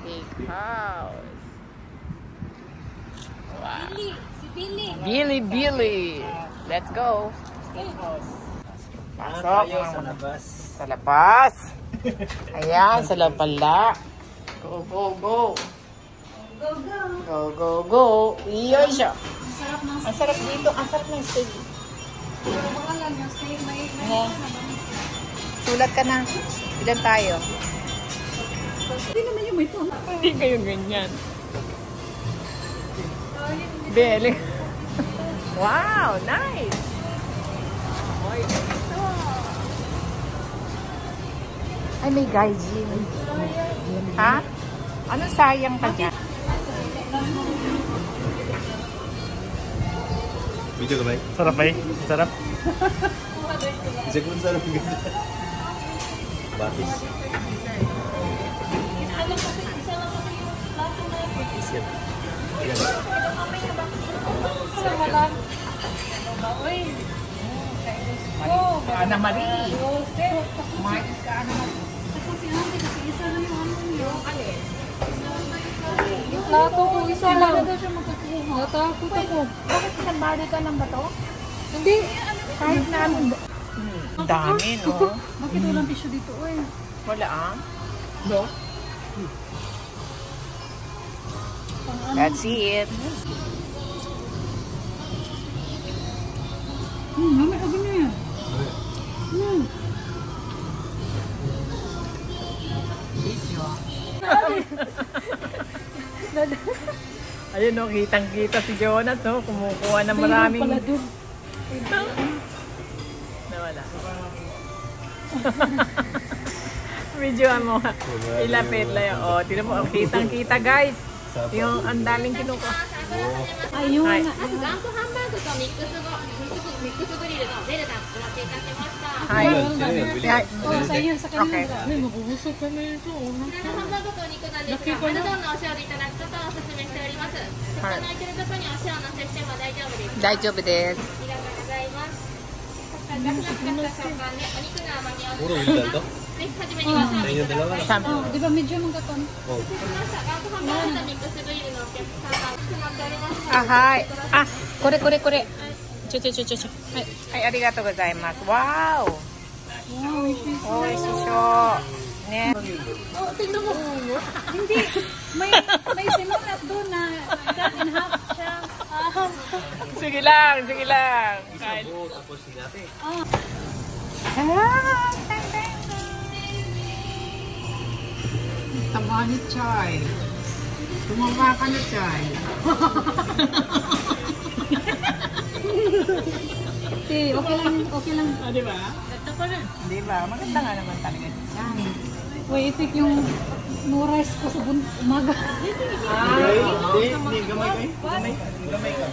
Steakhouse. Wow. Billy. Let's go. Pasok Pasok. sa labas. Sa labas. Ayan, sa lapala. Go, go, go. Go, go, go. Iyoy siya. Ang sarap dito. Ang sarap ng steak. Sulat ka na. Ilan tayo? Hindi naman yung may tuna. Hindi kayo ganyan. Bele. Wow, nice. Ay, may gaijin. Ha? Ano sayang ka dyan? Video ka ba? Sarap ba? Sarap? Isa kung sarap ka. Batis. Batis yan. Ayan. Ana Marie. Mais ka, Ana Marie. Lato ko, isa lang. Natakot ako. Bakit isang bali ka lang ba to? Hindi. Kahit na ano. Ang dami, no? Bakit walang tissue dito, eh? Wala, ah? No? That's it. Mamay, agad na yan. Ayun, no? Kitang-kita si Jonas, no? Kumukuha ng maraming... Pala dun. Nawala. Medyo mo. Ilapit lang. O, tinan mo. Kitang-kita, guys. Yung ang daming kinukuha. Ayun. はい。まず元祖ハンバーグとミックスグリルのデルタお待ちいたしました。はい。はい。 Oh, sa iyo, sa kanila. Okay. Ay, mabubusog ka na ito. こちらのハンバーグとお肉なんですが、丸丼のお塩でいただくことをお勧めしております。食感のいてるところにお塩のせしても大丈夫です。大丈夫です。ありがとうございます。ガスの使った食感でお肉の甘みを Puro wintal to? ぜひ初めにご賞 Sa 味 inyo dalawa na. Sam- Oh, di ba medyo mong katon? Oh. しました。元祖ハンバーグとミックスグリルのお客様が決まっております。あ、はい。あ、これこれこれ。ちょ。はい。はい、ありがとうございます。わーお。 Wow, ito. 美味しそう。ね。 Oh, tingnan mo. Hindi. May simanat doon na cut in half siya. Sige lang, sige lang. Kain. Sabot, tapos sinate. Ah, tama ni Chay. Tumama ka na, Chay. Okay lang. Ah, di ba? Ito pa rin. Di ba? Maganda nga naman talaga siya. Uy, itik yung no rice ko sa umaga. Hindi, gamay ka. Gamay ka.